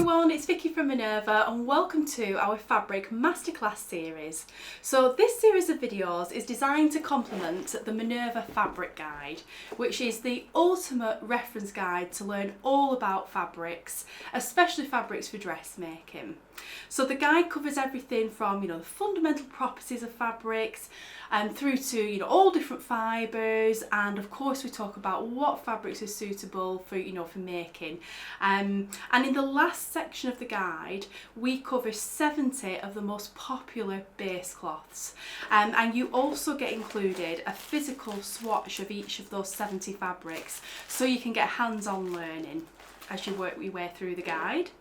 everyone, it's Vicki from Minerva and welcome to our Fabric Masterclass series. So this series of videos is designed to complement the Minerva Fabric Guide, which is the ultimate reference guide to learn all about fabrics, especially fabrics for dressmaking. So the guide covers everything from, the fundamental properties of fabrics and through to, all different fibres, and of course we talk about what fabrics are suitable for, for making. And in the last section of the guide, we cover 70 of the most popular base cloths. And you also get included a physical swatch of each of those 70 fabrics, so you can get hands-on learning as you work your way through the guide.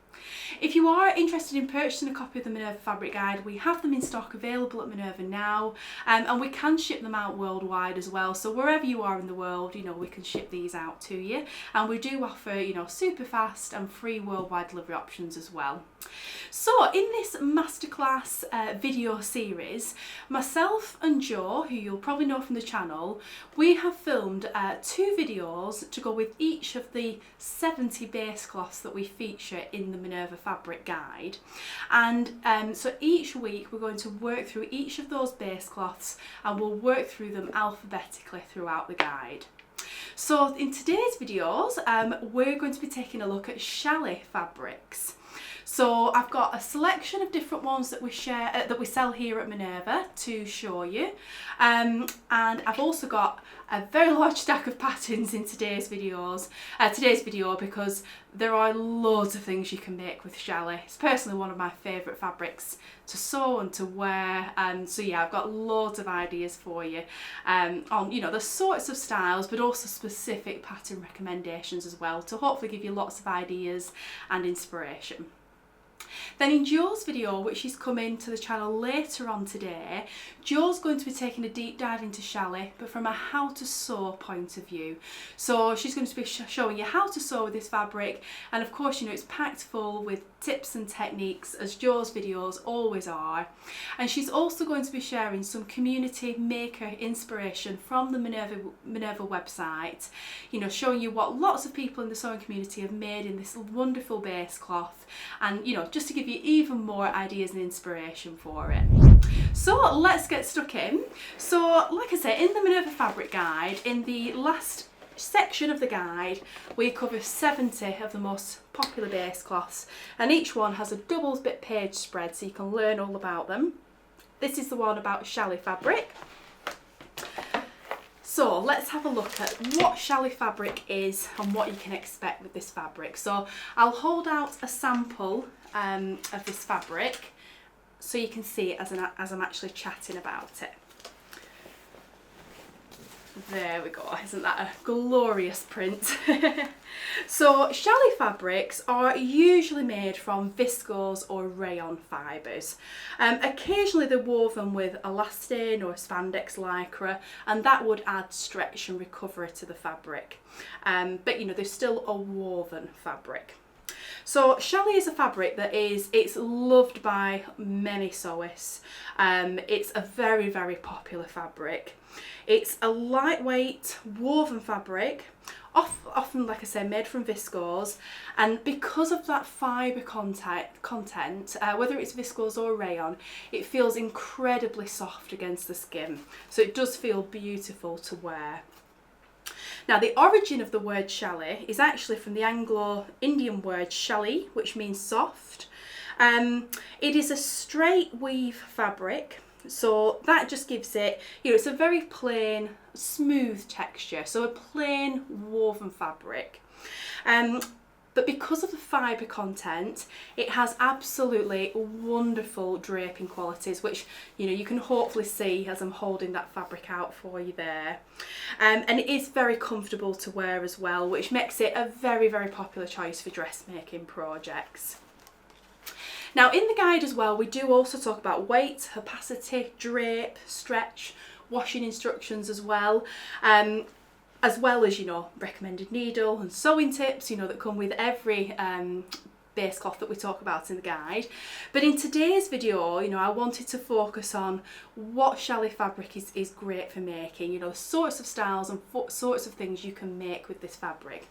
If you are interested in purchasing a copy of the Minerva Fabric Guide, we have them in stock available at Minerva now, and we can ship them out worldwide as well. So wherever you are in the world, we can ship these out to you, and we do offer, super fast and free worldwide delivery options as well. So in this masterclass video series, myself and Jo, who you'll probably know from the channel, we have filmed 2 videos to go with each of the 70 base cloths that we feature in the Minerva Fabric Guide. And so each week we're going to work through each of those base cloths, and we'll work through them alphabetically throughout the guide. So in today's videos, we're going to be taking a look at Challis fabrics. So I've got a selection of different ones that we sell here at Minerva to show you, and I've also got a very large stack of patterns in today's video because there are loads of things you can make with Challis. It's personally one of my favourite fabrics to sew and to wear, so yeah, I've got loads of ideas for you on the sorts of styles, but also specific pattern recommendations as well, to hopefully give you lots of ideas and inspiration. Then in Jo's video, which is coming to the channel later on today, Jo's going to be taking a deep dive into Challis, but from a how to sew point of view. So she's going to be showing you how to sew with this fabric, and of course it's packed full with tips and techniques, as Jo's videos always are. And she's also going to be sharing some community maker inspiration from the Minerva website, showing you what lots of people in the sewing community have made in this wonderful base cloth, and just to give you even more ideas and inspiration for it. So let's get stuck in. So like I say, in the Minerva Fabric Guide, in the last section of the guide, we cover 70 of the most popular base cloths, and each one has a double bit page spread so you can learn all about them. This is the one about Challis fabric. So let's have a look at what Challis fabric is and what you can expect with this fabric. So I'll hold out a sample of this fabric so you can see it as I'm actually chatting about it. There we go, isn't that a glorious print? So Challis fabrics are usually made from viscose or rayon fibres. Occasionally they're woven with elastane or spandex lycra, and that would add stretch and recovery to the fabric. But they're still a woven fabric. So Challis is a fabric that it's loved by many sewists. It's a very, very popular fabric. It's a lightweight woven fabric, often, like I say, made from viscose, and because of that fibre content, whether it's viscose or rayon, it feels incredibly soft against the skin. So it does feel beautiful to wear. Now, the origin of the word Challis is actually from the Anglo-Indian word challis, which means soft. It is a straight weave fabric, so that just gives it, it's a very plain, smooth texture, so a plain woven fabric. But because of the fibre content, it has absolutely wonderful draping qualities, which you can hopefully see as I'm holding that fabric out for you there. And it is very comfortable to wear as well, which makes it a very, very popular choice for dressmaking projects. Now in the guide as well, we do also talk about weight, opacity, drape, stretch, washing instructions as well as recommended needle and sewing tips, that come with every base cloth that we talk about in the guide. But in today's video, you know, I wanted to focus on what challis fabric is great for making, you know, sorts of styles and sorts of things you can make with this fabric.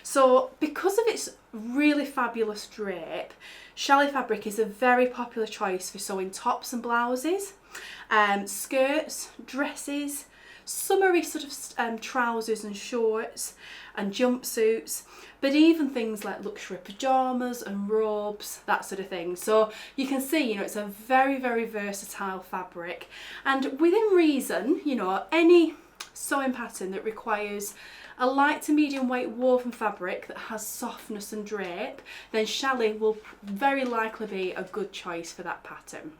So because of its really fabulous drape, challis fabric is a very popular choice for sewing tops and blouses, skirts, dresses, summery sort of trousers and shorts and jumpsuits, but even things like luxury pyjamas and robes, that sort of thing. So you can see, you know, it's a very, very versatile fabric, and within reason, you know, any sewing pattern that requires a light to medium weight woven fabric that has softness and drape, then challis will very likely be a good choice for that pattern.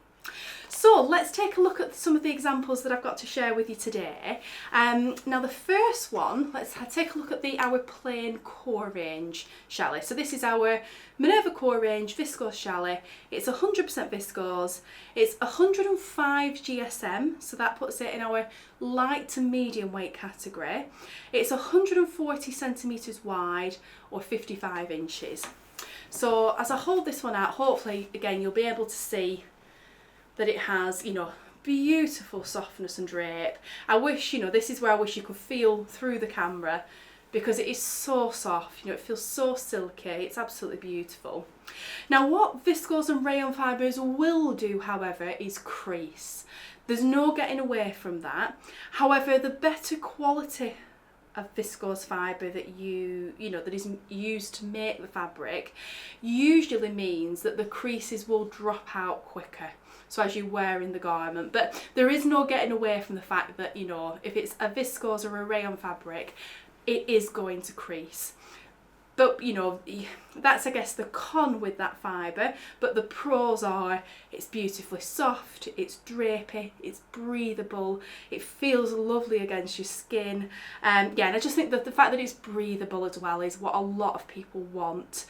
So let's take a look at some of the examples that I've got to share with you today. Now the first one, let's take a look at our plain core range challis. So this is our Minerva core range viscose challis. It's 100% viscose. It's 105 GSM, so that puts it in our light to medium weight category. It's 140 centimetres wide or 55 inches. So as I hold this one out, hopefully again you'll be able to see that it has, you know, beautiful softness and drape. I wish, you know, this is where I wish you could feel through the camera, because it is so soft, you know, it feels so silky, it's absolutely beautiful. Now what viscose and rayon fibres will do, however, is crease. There's no getting away from that. However, the better quality of viscose fibre that that is used to make the fabric usually means that the creases will drop out quicker, so as you wear in the garment. But there is no getting away from the fact that, you know, if it's a viscose or a rayon fabric, it is going to crease. But, you know, that's, I guess, the con with that fibre. But the pros are it's beautifully soft, it's drapey, it's breathable, it feels lovely against your skin. Yeah, and I just think that the fact that it's breathable as well is what a lot of people want.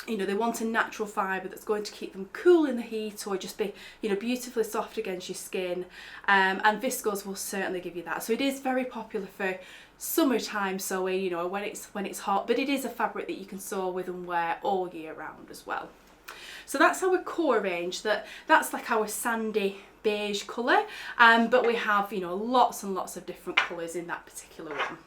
You know, they want a natural fibre that's going to keep them cool in the heat, or just be, you know, beautifully soft against your skin. And viscose will certainly give you that. So it is very popular for summertime sewing, you know, when it's hot, but it is a fabric that you can sew with and wear all year round as well. So that's our core range. That's like our sandy beige colour, but we have, you know, lots and lots of different colours in that particular one.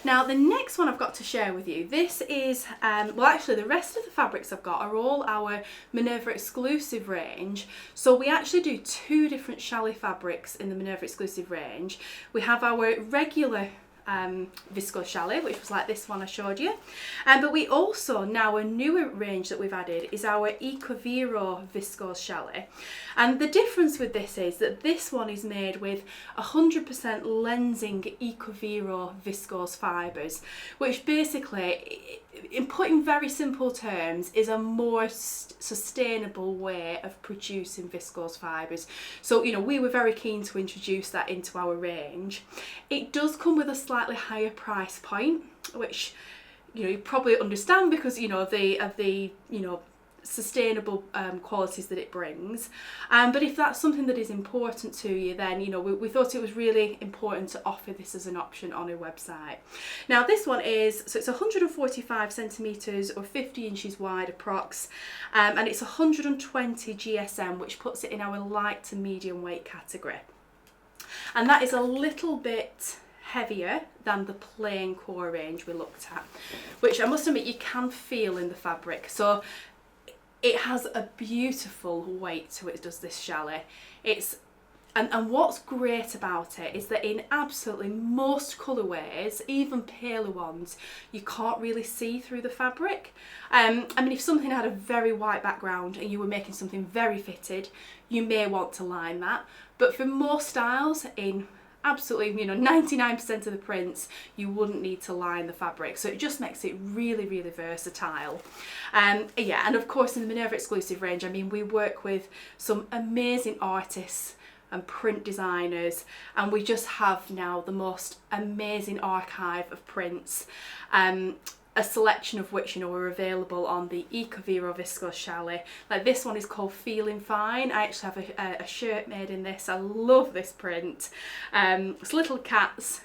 Now the next one I've got to share with you, this is, well actually the rest of the fabrics I've got are all our Minerva exclusive range. So we actually do two different challis fabrics in the Minerva exclusive range. We have our regular viscose challis, which was like this one I showed you, but we also, now a newer range that we've added is our Ecovero viscose challis, and the difference with this is that this one is made with 100% lensing Ecovero viscose fibres, which basically, in putting very simple terms, is a more sustainable way of producing viscose fibres. So, you know, we were very keen to introduce that into our range. It does come with a slightly higher price point, which, you know, you probably understand because, you know, of the you know, sustainable qualities that it brings. But if that's something that is important to you, then, you know, we thought it was really important to offer this as an option on our website. Now this one is, so it's 145 centimetres or 50 inches wide approx, and it's 120 GSM, which puts it in our light to medium weight category. And that is a little bit heavier than the plain core range we looked at, which I must admit you can feel in the fabric. So it has a beautiful weight to it, does this challis. And what's great about it is that in absolutely most colourways, even paler ones, you can't really see through the fabric. I mean, if something had a very white background and you were making something very fitted, you may want to line that. But for most styles, in absolutely, you know, 99% of the prints, you wouldn't need to line the fabric, so it just makes it really, really versatile. Yeah, and of course in the Minerva exclusive range, I mean, we work with some amazing artists and print designers, and we just have now the most amazing archive of prints, a selection of which, you know, are available on the Ecovero viscose challis. Like this one is called Feeling Fine. I actually have a shirt made in this. I love this print. It's little cats,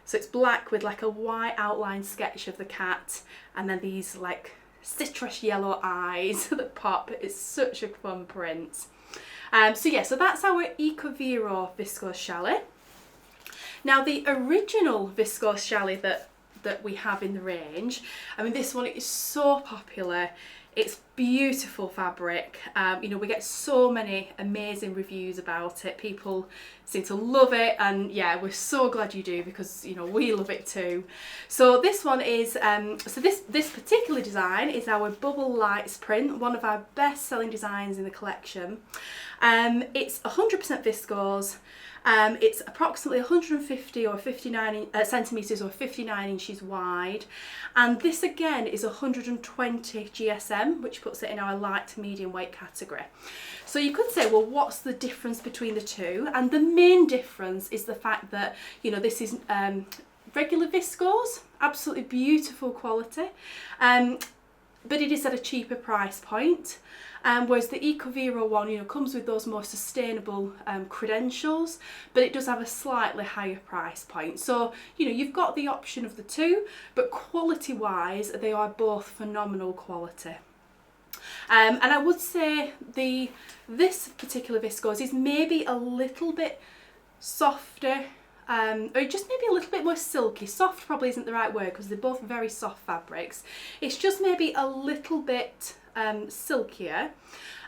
so it's black with like a white outline sketch of the cat, and then these like citrus yellow eyes that pop. It's such a fun print. So yeah, so that's our Eco Vero viscose challis. Now the original viscose challis that we have in the range, I mean, this one is so popular. It's beautiful fabric. You know, we get so many amazing reviews about it. People seem to love it, and yeah, we're so glad you do, because you know we love it too. So this one is so this particular design is our Bubble Lights print, one of our best selling designs in the collection. It's 100% viscose. It's approximately 150 or 59 centimetres or 59 inches wide, and this again is 120 GSM, which puts it in our light to medium weight category. So you could say, well, what's the difference between the two? And the main difference is the fact that, you know, this is regular viscose, absolutely beautiful quality, but it is at a cheaper price point. Whereas the Eco Vero one, you know, comes with those more sustainable credentials, but it does have a slightly higher price point. So, you know, you've got the option of the two, but quality-wise, they are both phenomenal quality. And I would say this particular viscose is maybe a little bit softer, or just maybe a little bit more silky. Soft probably isn't the right word, because they're both very soft fabrics. It's just maybe a little bit silkier,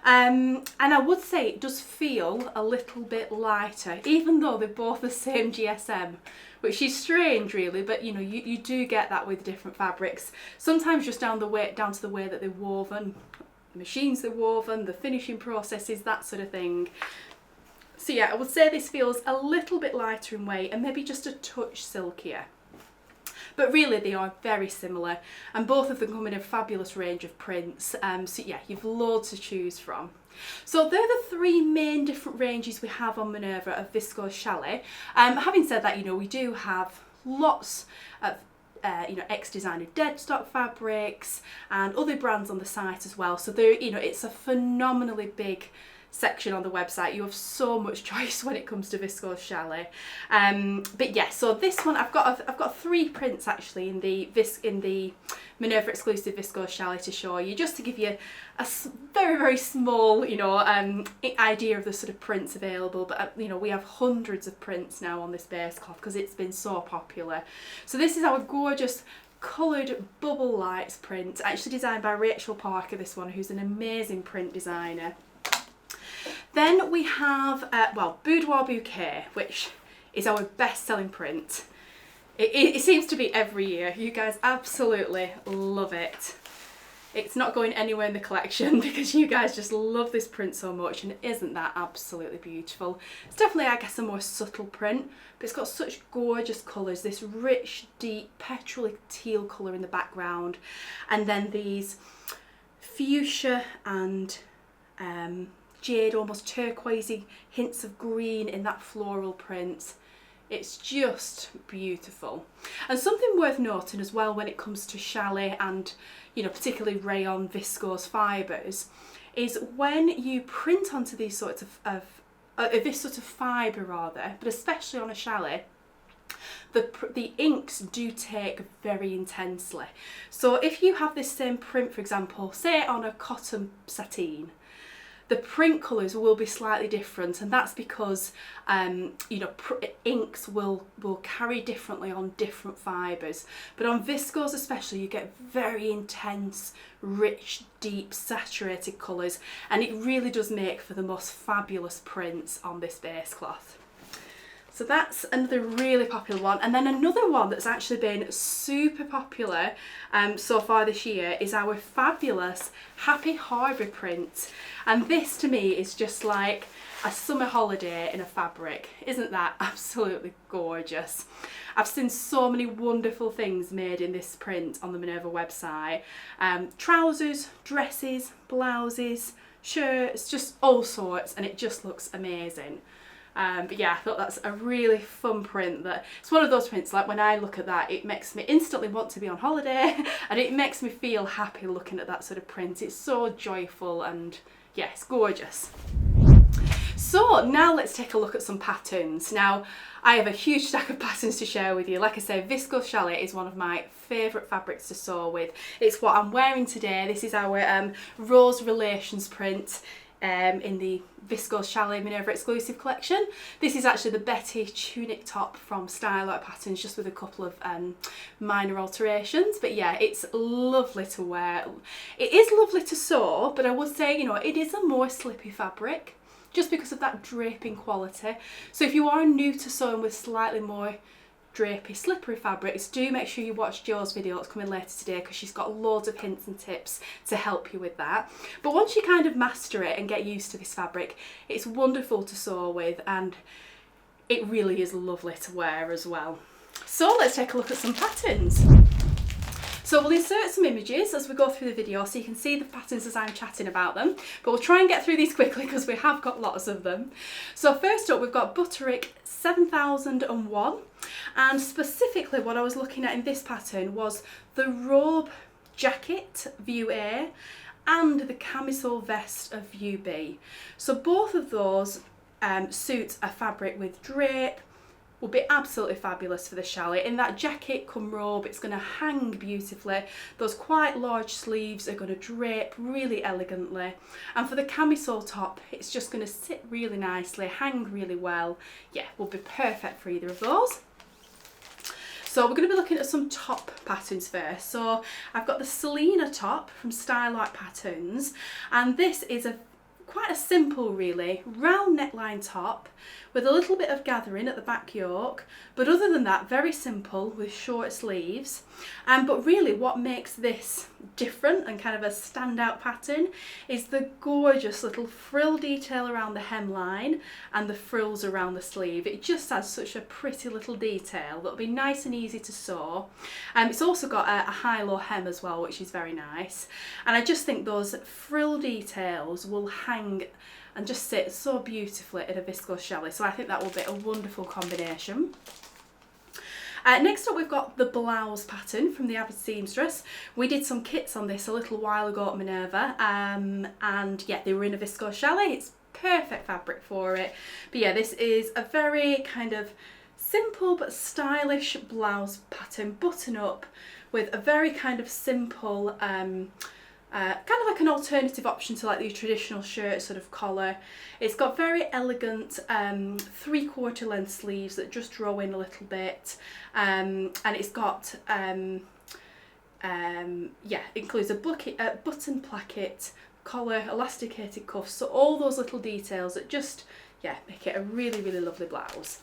and I would say it does feel a little bit lighter, even though they're both the same GSM, which is strange really, but you know, you do get that with different fabrics, sometimes just down to the way that they're woven, the machines they're woven, the finishing processes, that sort of thing. So yeah, I would say this feels a little bit lighter in weight and maybe just a touch silkier. But really they are very similar, and both of them come in a fabulous range of prints. So yeah, you've loads to choose from. So they're the three main different ranges we have on Minerva of viscose challis. Having said that, you know, we do have lots of you know, ex-designer dead stock fabrics and other brands on the site as well. So there, you know, it's a phenomenally big section on the website. You have so much choice when it comes to viscose challis. But yeah, so this one I've got 3 prints actually in the Minerva exclusive viscose challis to show you, just to give you a very small, you know, idea of the sort of prints available. But you know, we have hundreds of prints now on this base cloth because it's been so popular. So this is our gorgeous coloured Bubble Lights print, actually designed by Rachel Parker, this one, who's an amazing print designer. Then we have, well, Boudoir Bouquet, which is our best-selling print. It seems to be every year. You guys absolutely love it. It's not going anywhere in the collection because you guys just love this print so much, and isn't that absolutely beautiful? It's definitely, I guess, a more subtle print, but it's got such gorgeous colours. This rich, deep, petrol teal colour in the background, and then these fuchsia and jade, almost turquoisey hints of green in that floral print. It's just beautiful. And something worth noting as well when it comes to challis and, you know, particularly rayon viscose fibres, is when you print onto these sorts of this sort of fibre rather, but especially on a challis, the inks do take very intensely. So if you have this same print, for example, say on a cotton sateen, the print colours will be slightly different, and that's because you know, inks will carry differently on different fibres. But on viscose especially, you get very intense, rich, deep, saturated colours, and it really does make for the most fabulous prints on this base cloth. So that's another really popular one. And then another one that's actually been super popular so far this year is our fabulous Happy Harbour print. And this to me is just like a summer holiday in a fabric. Isn't that absolutely gorgeous? I've seen so many wonderful things made in this print on the Minerva website. Trousers, dresses, blouses, shirts, just all sorts, and it just looks amazing. But yeah, I thought that's a really fun print. That it's one of those prints, like when I look at that, it makes me instantly want to be on holiday and it makes me feel happy looking at that sort of print. It's so joyful and yeah, it's gorgeous. So now let's take a look at some patterns. Now I have a huge stack of patterns to share with you. Like I said, viscose challis is one of my favourite fabrics to sew with. It's what I'm wearing today. This is our Rose Relations print in the viscose challis Minerva exclusive collection. This is actually the Betty tunic top from Style Out Patterns, just with a couple of minor alterations. But yeah, it's lovely to wear. It is lovely to sew, but I would say, you know, it is a more slippy fabric, just because of that draping quality. So if you are new to sewing with slightly more drapey, slippery fabrics, do make sure you watch Jo's video that's coming later today, because she's got loads of hints and tips to help you with that. But once you kind of master it and get used to this fabric, it's wonderful to sew with, and it really is lovely to wear as well. So let's take a look at some patterns. So we'll insert some images as we go through the video so you can see the patterns as I'm chatting about them, but we'll try and get through these quickly because we have got lots of them. So first up, we've got Butterick 7001, and specifically what I was looking at in this pattern was the robe jacket view A and the camisole vest of view B. So both of those suit a fabric with drape. Will be absolutely fabulous for the challis. In that jacket come robe, it's going to hang beautifully. Those quite large sleeves are going to drape really elegantly, and for the camisole top, it's just going to sit really nicely, hang really well. Yeah, will be perfect for either of those. So we're going to be looking at some top patterns first. So I've got the Selena top from Style Out Patterns, and this is quite a simple, really, round neckline top with a little bit of gathering at the back yoke, but other than that, very simple with short sleeves. But really what makes this different and kind of a standout pattern is the gorgeous little frill detail around the hemline and the frills around the sleeve. It just has such a pretty little detail that'll be nice and easy to sew. It's also got a high-low hem as well, which is very nice. And I just think those frill details will hang and just sit so beautifully in a viscose challis. So I think that will be a wonderful combination. Next up, we've got the blouse pattern from the Avid Seamstress. We did some kits on this a little while ago at Minerva, and yeah, they were in a viscose challis. It's perfect fabric for it. But yeah, this is a very kind of simple but stylish blouse pattern, button up with a very kind of simple kind of like an alternative option to like the traditional shirt sort of collar. It's got very elegant 3/4 length sleeves that just draw in a little bit, and it's got yeah, includes a button placket, collar, elasticated cuffs, so all those little details that just, yeah, make it a really, really lovely blouse.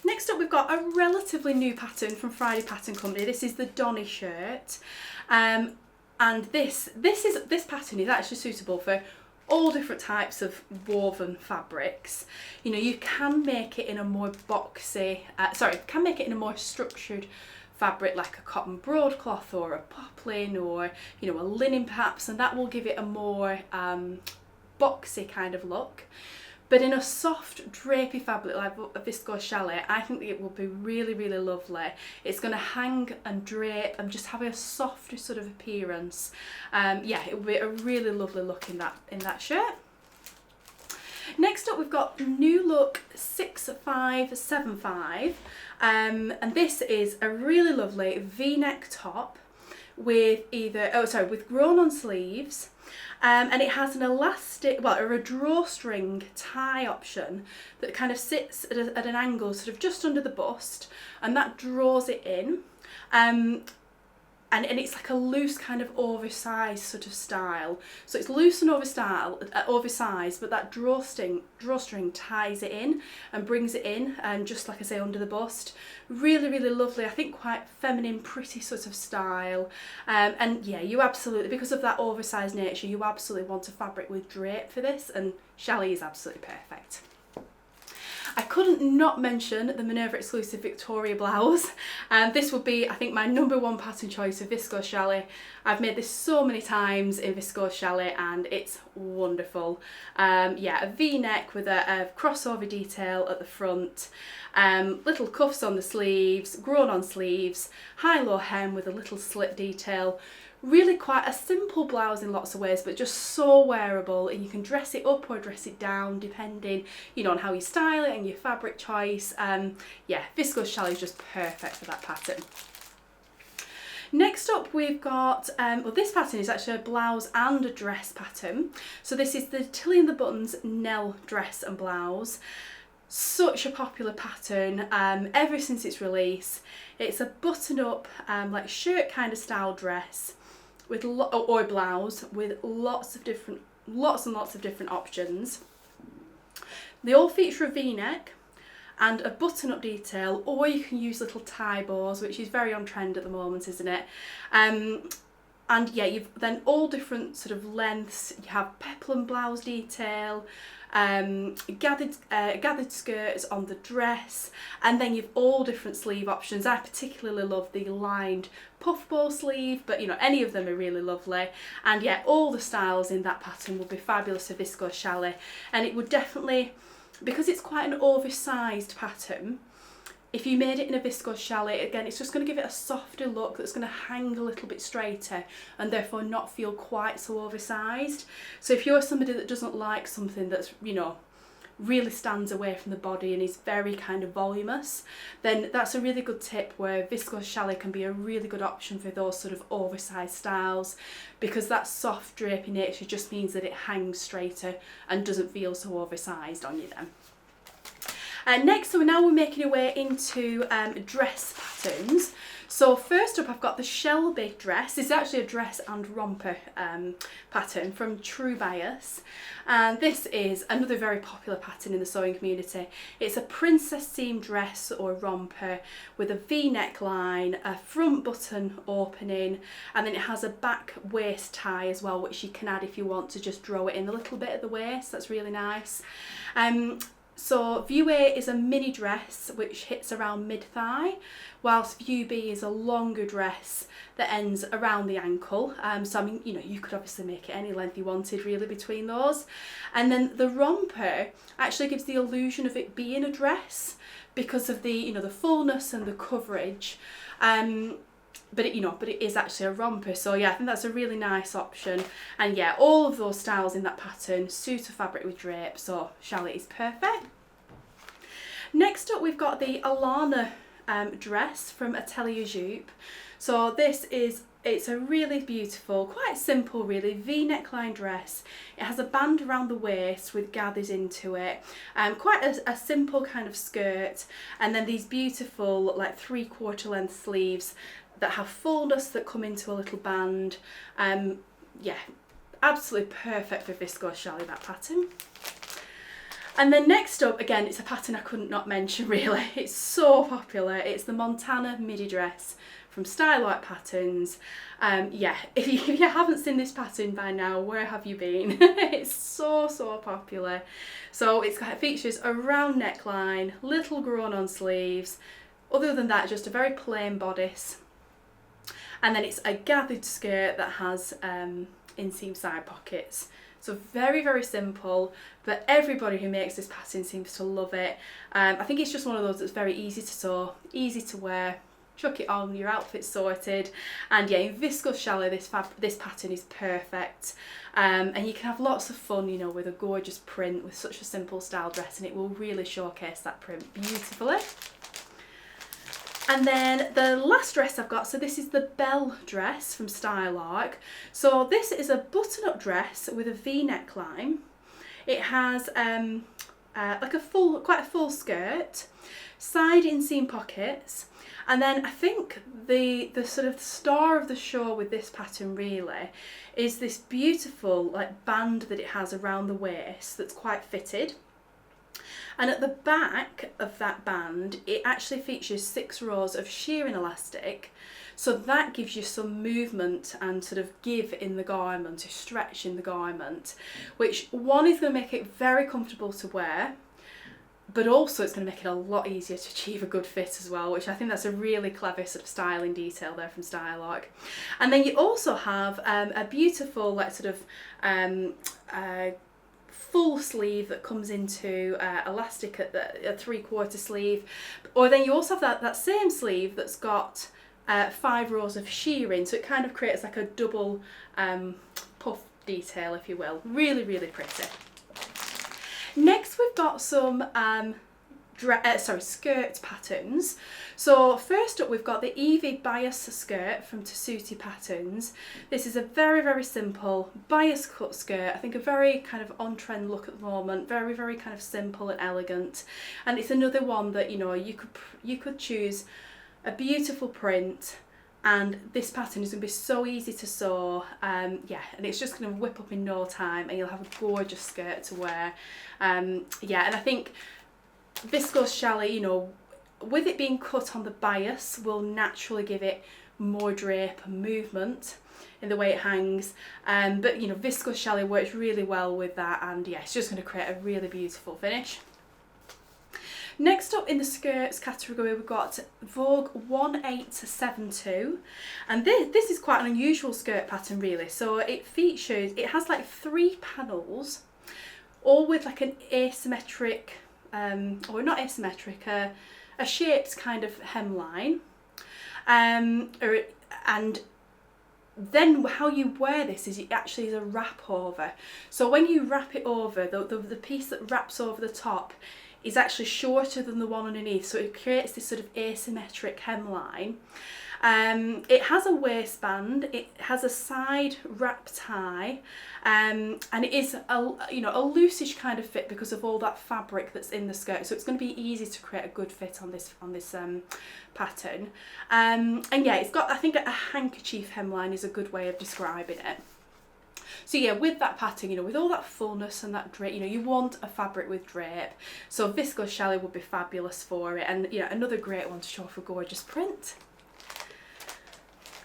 Next up, we've got a relatively new pattern from Friday Pattern Company. This is the Donny shirt. And this pattern is actually suitable for all different types of woven fabrics. You know, you can make it in a more boxy, can make it in a more structured fabric like a cotton broadcloth or a poplin or, you know, a linen perhaps, and that will give it a more boxy kind of look. But in a soft drapey fabric like a viscose challis, I think it will be really, really lovely. It's going to hang and drape and just have a softer sort of appearance. Yeah, it will be a really lovely look in that shirt. Next up, we've got New Look 6575, and this is a really lovely V-neck top with with grown-on sleeves. And it has an elastic, well, or a drawstring tie option that kind of sits at an angle sort of just under the bust, and that draws it in. And it's like a loose kind of oversized sort of style. So it's loose and oversized, but that drawstring ties it in and brings it in, and just like I say, under the bust. Really, really lovely. I think quite feminine, pretty sort of style. And yeah, you absolutely, because of that oversized nature, you absolutely want a fabric with drape for this, and challis is absolutely perfect. I couldn't not mention the Minerva exclusive Victoria blouse. This would be, I think, my #1 pattern choice of viscose challis. I've made this so many times in viscose challis and it's wonderful. Yeah, a V-neck with a crossover detail at the front, little cuffs on the sleeves, grown-on sleeves, high-low hem with a little slit detail. really quite a simple blouse in lots of ways, but just so wearable, and you can dress it up or dress it down depending, you know, on how you style it and your fabric choice. Yeah, viscose challis is just perfect for that pattern. Next up we've got, well, this pattern is actually a blouse and a dress pattern. So this is the Tilly and the Buttons Nell dress and blouse. Such a popular pattern ever since its release. It's a button-up like shirt kind of style dress with or blouse with lots and lots of different options. They all feature a V-neck and a button-up detail, or you can use little tie bows, which is very on trend at the moment, isn't it? And yeah, you've then all different sort of lengths. You have peplum blouse detail, gathered skirts on the dress, and then you've all different sleeve options. I particularly love the lined puffball sleeve, but you know, any of them are really lovely. And yeah, all the styles in that pattern will be fabulous for viscose challis, and it would definitely, because it's quite an oversized pattern, if you made it in a viscose challis, again, it's just going to give it a softer look that's going to hang a little bit straighter and therefore not feel quite so oversized. So if you're somebody that doesn't like something that's, you know, really stands away from the body and is very kind of voluminous, then that's a really good tip, where viscose challis can be a really good option for those sort of oversized styles, because that soft drapey nature just means that it hangs straighter and doesn't feel so oversized on you then. Next, so now we're making our way into dress patterns. So first up, I've got the Shelby dress. This is actually a dress and romper pattern from True Bias, and this is another very popular pattern in the sewing community. It's a princess seam dress or romper with a V neckline, a front button opening, and then it has a back waist tie as well, which you can add if you want to just draw it in a little bit at the waist. That's really nice. So view A is a mini dress which hits around mid-thigh, whilst view B is a longer dress that ends around the ankle. So I mean, you know, you could obviously make it any length you wanted really between those. And then the romper actually gives the illusion of it being a dress because of the, you know, the fullness and the coverage. But it is actually a romper. So yeah, I think that's a really nice option. And yeah, all of those styles in that pattern suit a fabric with drape, so challis is perfect. Next up, we've got the Alana dress from Atelier Jupe. So it's a really beautiful, quite simple really, V neckline dress. It has a band around the waist with gathers into it, quite a simple kind of skirt, and then these beautiful like 3/4 length sleeves that have fullness that come into a little band. Yeah, absolutely perfect for viscose challis, that pattern. And then next up, again, it's a pattern I couldn't not mention really. It's so popular. It's the Montana midi dress from Style Art Patterns. Yeah, if you haven't seen this pattern by now, where have you been? It's so popular. So it features a round neckline, little grown on sleeves. Other than that, just a very plain bodice. And then it's a gathered skirt that has inseam side pockets. So very simple, but everybody who makes this pattern seems to love it. I think it's just one of those that's very easy to sew, easy to wear. Chuck it on, your outfit's sorted. And yeah, in viscose challis, this pattern is perfect. And you can have lots of fun, you know, with a gorgeous print with such a simple style dress, and it will really showcase that print beautifully. And then the last dress I've got, so this is the Belle dress from Style Arc. So this is a button-up dress with a V neckline. It has like quite a full skirt, side inseam pockets, and then I think the sort of star of the show with this pattern really is this beautiful like band that it has around the waist that's quite fitted. And at the back of that band, it actually features 6 rows of shearing elastic, so that gives you some movement and sort of give in the garment, a stretch in the garment, which one is going to make it very comfortable to wear, but also it's going to make it a lot easier to achieve a good fit as well, which I think that's a really clever sort of styling detail there from Style Arc. And then you also have a beautiful like sort of full sleeve that comes into elastic at the 3/4 sleeve, or then you also have that same sleeve that's got 5 rows of shearing, so it kind of creates like a double puff detail, if you will. Really, really pretty. Next we've got some skirt patterns. So first up we've got the Evie bias skirt from Tessuti Patterns. This is a very, very simple bias cut skirt. I think a very kind of on trend look at the moment. Very, very kind of simple and elegant. And it's another one that, you know, you could choose a beautiful print, and this pattern is going to be so easy to sew. Yeah, and it's just going to whip up in no time, and you'll have a gorgeous skirt to wear. Yeah, and I think viscose challis, you know, with it being cut on the bias, will naturally give it more drape and movement in the way it hangs. But you know, viscose challis works really well with that, and yeah, it's just going to create a really beautiful finish. Next up in the skirts category we've got Vogue 1872, and this is quite an unusual skirt pattern really. So it has like 3 panels, all with like an asymmetric, or not asymmetric, a shaped kind of hemline, and then how you wear this is it actually is a wrap over. So when you wrap it over, the piece that wraps over the top is actually shorter than the one underneath, so it creates this sort of asymmetric hemline. It has a waistband, it has a side wrap tie, and it is a loosish kind of fit because of all that fabric that's in the skirt, so it's going to be easy to create a good fit on this pattern. And yeah, it's got, I think a handkerchief hemline is a good way of describing it. So yeah, with that pattern, you know, with all that fullness and that drape, you know, you want a fabric with drape. So viscose challis would be fabulous for it, and you know, another great one to show off a gorgeous print.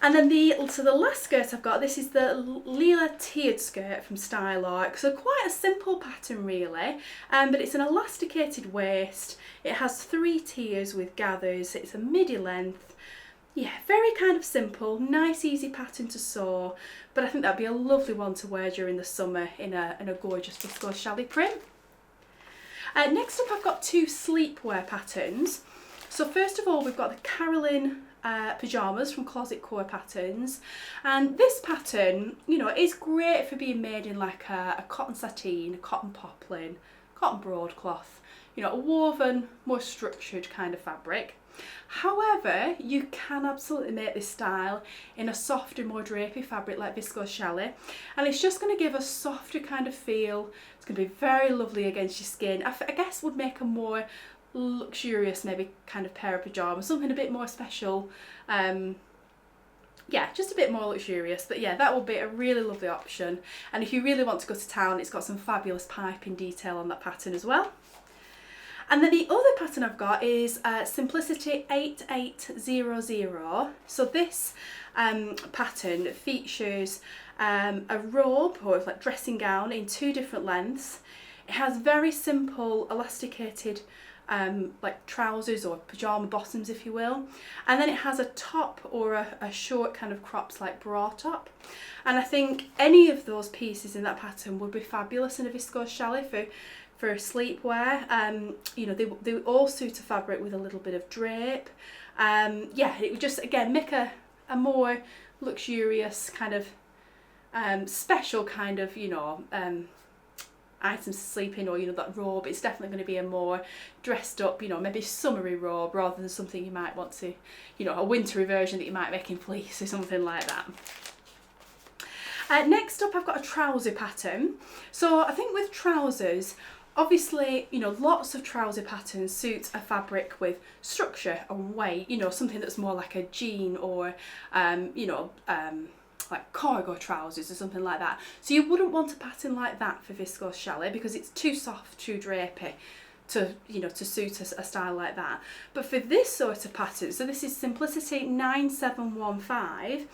And then the last skirt I've got, this is the Lila tiered skirt from Style Arc. So quite a simple pattern really, but it's an elasticated waist. It has 3 tiers with gathers. It's a midi length. Yeah, very kind of simple, nice easy pattern to sew, but I think that'd be a lovely one to wear during the summer in a gorgeous viscose challis print. Next up I've got 2 sleepwear patterns. So first of all we've got the Caroline pyjamas from Closet Core Patterns, and this pattern, you know, is great for being made in like a cotton sateen, a cotton poplin, cotton broadcloth, you know, a woven, more structured kind of fabric. However, you can absolutely make this style in a softer, more drapey fabric like viscose challis, and it's just going to give a softer kind of feel. It's going to be very lovely against your skin. I guess would make a more luxurious maybe kind of pair of pyjamas, something a bit more special. Yeah, just a bit more luxurious, but yeah, that will be a really lovely option. And if you really want to go to town, it's got some fabulous piping detail on that pattern as well. And then the other pattern I've got is Simplicity 8800. So this pattern features a robe or like dressing gown in 2 different lengths. It has very simple elasticated like trousers or pyjama bottoms, if you will, and then it has a top or a short kind of cropped like bra top. And I think any of those pieces in that pattern would be fabulous in a viscose challis for sleepwear. You know, they all suit a fabric with a little bit of drape. Yeah, it would just again make a more luxurious kind of special kind of, you know, items to sleep in, or you know, that robe. It's definitely going to be a more dressed up, you know, maybe summery robe rather than something you might want to, you know, a wintry version that you might make in fleece or something like that. Next up I've got a trouser pattern. So I think with trousers, obviously, you know, lots of trouser patterns suit a fabric with structure and weight, you know, something that's more like a jean or you know, like cargo trousers or something like that. So you wouldn't want a pattern like that for viscose challis because it's too soft, too drapey to, you know, to suit a style like that. But for this sort of pattern, so this is Simplicity 9715,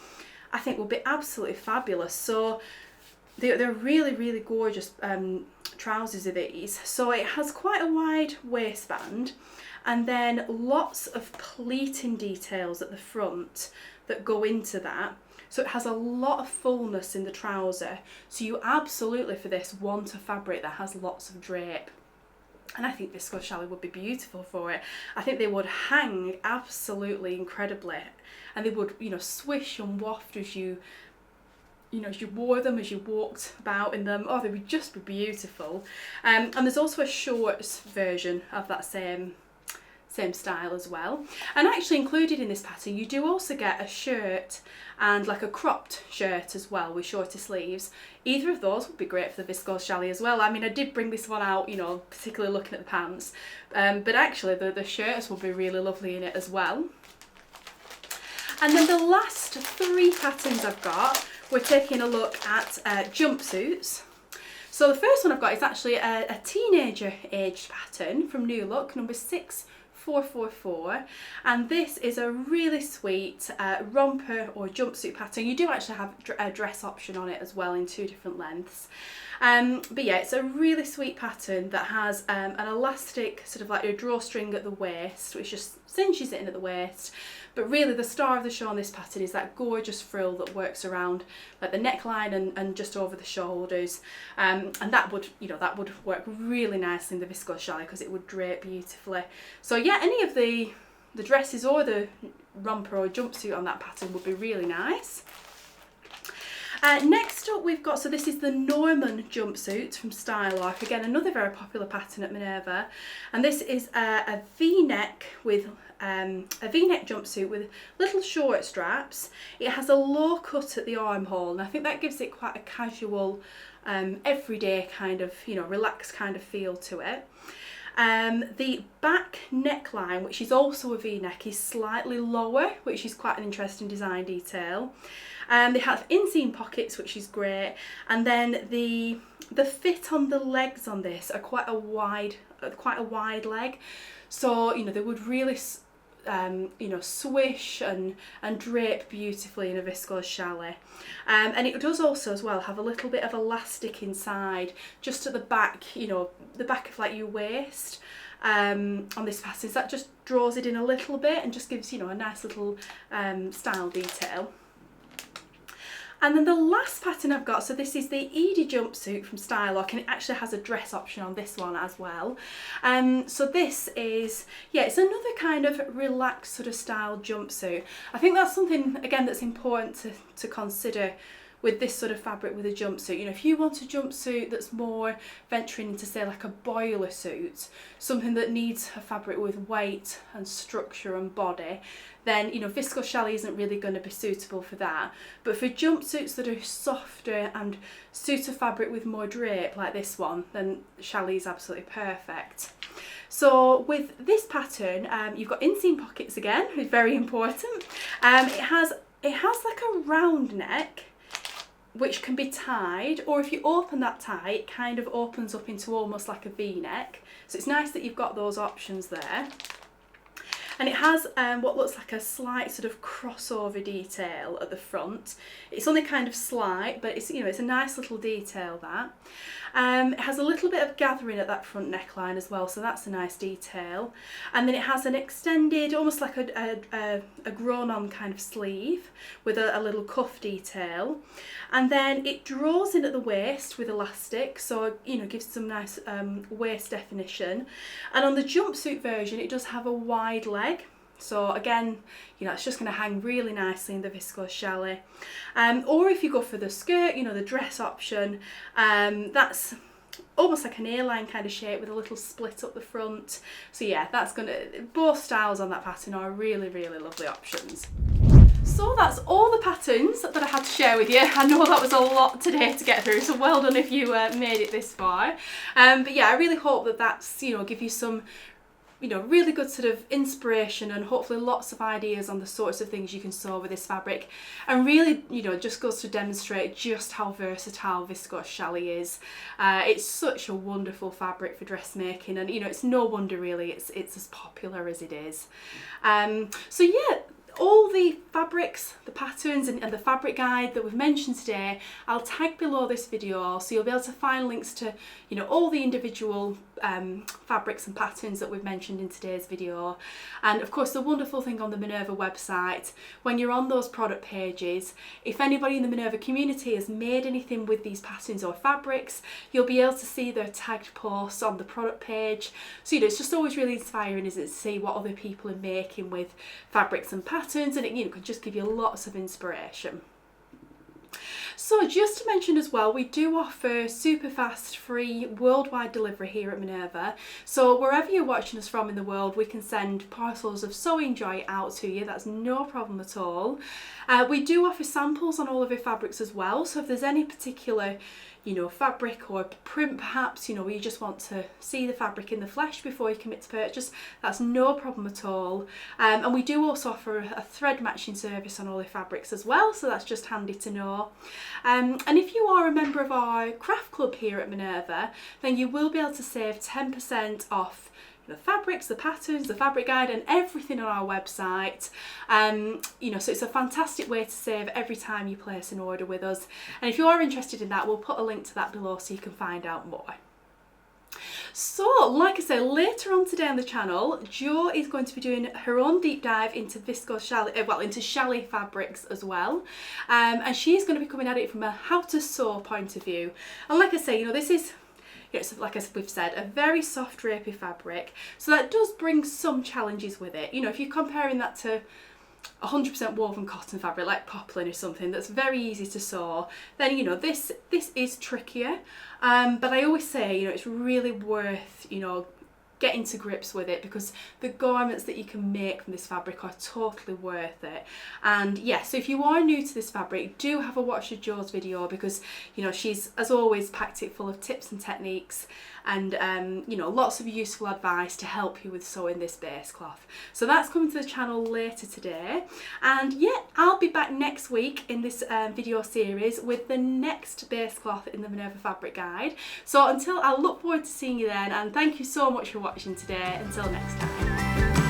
I think will be absolutely fabulous. So they're really, really gorgeous trousers of these. So it has quite a wide waistband and then lots of pleating details at the front that go into that. So it has a lot of fullness in the trouser. So you absolutely for this want a fabric that has lots of drape. And I think viscose challis would be beautiful for it. I think they would hang absolutely incredibly, and they would, you know, swish and waft as you wore them, as you walked about in them. Oh, they would just be beautiful. And there's also a shorts version of that same style as well. And actually included in this pattern, you do also get a shirt and like a cropped shirt as well with shorter sleeves. Either of those would be great for the viscose challis as well. I mean, I did bring this one out, you know, particularly looking at the pants, but actually the shirts will be really lovely in it as well. And then the last 3 patterns I've got, we're taking a look at jumpsuits. So the first one I've got is actually a teenager aged pattern from New Look, number 6444, and this is a really sweet romper or jumpsuit pattern. You do actually have a dress option on it as well in 2 different lengths. But yeah, it's a really sweet pattern that has an elastic sort of like a drawstring at the waist, which just cinches it in at the waist. But really the star of the show on this pattern is that gorgeous frill that works around like the neckline and just over the shoulders. And that would, you know, that would work really nicely in the viscose challis because it would drape beautifully. So yeah, any of the dresses or the romper or jumpsuit on that pattern would be really nice. Next up we've got, so this is the Norman jumpsuit from Stylark, again another very popular pattern at Minerva, and this is a V-neck with a V-neck jumpsuit with little short straps. It has a low cut at the armhole, and I think that gives it quite a casual, everyday kind of, you know, relaxed kind of feel to it. The back neckline, which is also a V-neck, is slightly lower, which is quite an interesting design detail. They have inseam pockets, which is great, and then the fit on the legs on this are quite a wide leg, so you know they would really you know, swish and drape beautifully in a viscose challis. And it does also as well have a little bit of elastic inside, just at the back, you know, the back of like your waist on this pattern. So that just draws it in a little bit and just gives, you know, a nice little style detail. And then the last pattern I've got, so this is the Edie jumpsuit from Stylark, and it actually has a dress option on this one as well. So this is, yeah, it's another kind of relaxed sort of style jumpsuit. I think that's something, again, that's important to consider with this sort of fabric with a jumpsuit. You know, if you want a jumpsuit that's more venturing into, say, like a boiler suit, something that needs a fabric with weight and structure and body, then, you know, viscose challis isn't really going to be suitable for that. But for jumpsuits that are softer and suit a fabric with more drape like this one, then challis is absolutely perfect. So with this pattern, you've got inseam pockets again, which is very important. It has like a round neck, which can be tied, or if you open that tie, it kind of opens up into almost like a V-neck. So it's nice that you've got those options there. And it has what looks like a slight sort of crossover detail at the front. It's only kind of slight, but it's, you know, it's a nice little detail that. It has a little bit of gathering at that front neckline as well, so that's a nice detail. And then it has an extended, almost like a grown-on kind of sleeve with a little cuff detail. And then it draws in at the waist with elastic, so, you know, gives some nice waist definition. And on the jumpsuit version, it does have a wide leg. So again, you know, it's just going to hang really nicely in the viscose challis. Or if you go for the skirt, you know, the dress option, that's almost like an A-line kind of shape with a little split up the front. So yeah, that's going to, both styles on that pattern are really, really lovely options. So that's all the patterns that I had to share with you. I know that was a lot today to get through, so well done if you made it this far. But yeah, I really hope that that's, you know, give you some, you know, really good sort of inspiration and hopefully lots of ideas on the sorts of things you can sew with this fabric, and really, you know, just goes to demonstrate just how versatile viscose challis is. It's such a wonderful fabric for dressmaking, and you know, it's no wonder really it's as popular as it is. So yeah, all the fabrics, the patterns and the fabric guide that we've mentioned today, I'll tag below this video, so you'll be able to find links to, you know, all the individual fabrics and patterns that we've mentioned in today's video. And of course, the wonderful thing on the Minerva website, when you're on those product pages, if anybody in the Minerva community has made anything with these patterns or fabrics, you'll be able to see their tagged posts on the product page. So, you know, it's just always really inspiring, isn't it, to see what other people are making with fabrics and patterns, and it, you know, can just give you lots of inspiration. So just to mention as well, we do offer super fast free worldwide delivery here at Minerva. So wherever you're watching us from in the world, we can send parcels of sewing joy out to you. That's no problem at all. We do offer samples on all of our fabrics as well. So if there's any particular, you know, fabric or print perhaps, you know, where you just want to see the fabric in the flesh before you commit to purchase, that's no problem at all. And we do also offer a thread matching service on all the fabrics as well, so that's just handy to know. And if you are a member of our craft club here at Minerva, then you will be able to save 10% off the fabrics, the patterns, the fabric guide and everything on our website. You know, so it's a fantastic way to save every time you place an order with us. And if you are interested in that, we'll put a link to that below so you can find out more. So, like I said, later on today on the channel, Jo is going to be doing her own deep dive into viscose Challis, into Challis fabrics as well. And she's going to be coming at it from a how to sew point of view. And like I say, you know, this is, it's like we've said, a very soft drapey fabric, so that does bring some challenges with it. You know, if you're comparing that to 100% woven cotton fabric like poplin or something that's very easy to sew, then, you know, this is trickier. But I always say, you know, it's really worth, you know, getting to grips with it, because the garments that you can make from this fabric are totally worth it. And yeah, so if you are new to this fabric, do have a watch of Jo's video, because, you know, she's as always packed it full of tips and techniques and you know, lots of useful advice to help you with sewing this base cloth. So that's coming to the channel later today. And yeah, I'll be back next week in this video series with the next base cloth in the Minerva fabric guide. So until, I'll look forward to seeing you then, and thank you so much for watching today. Until next time.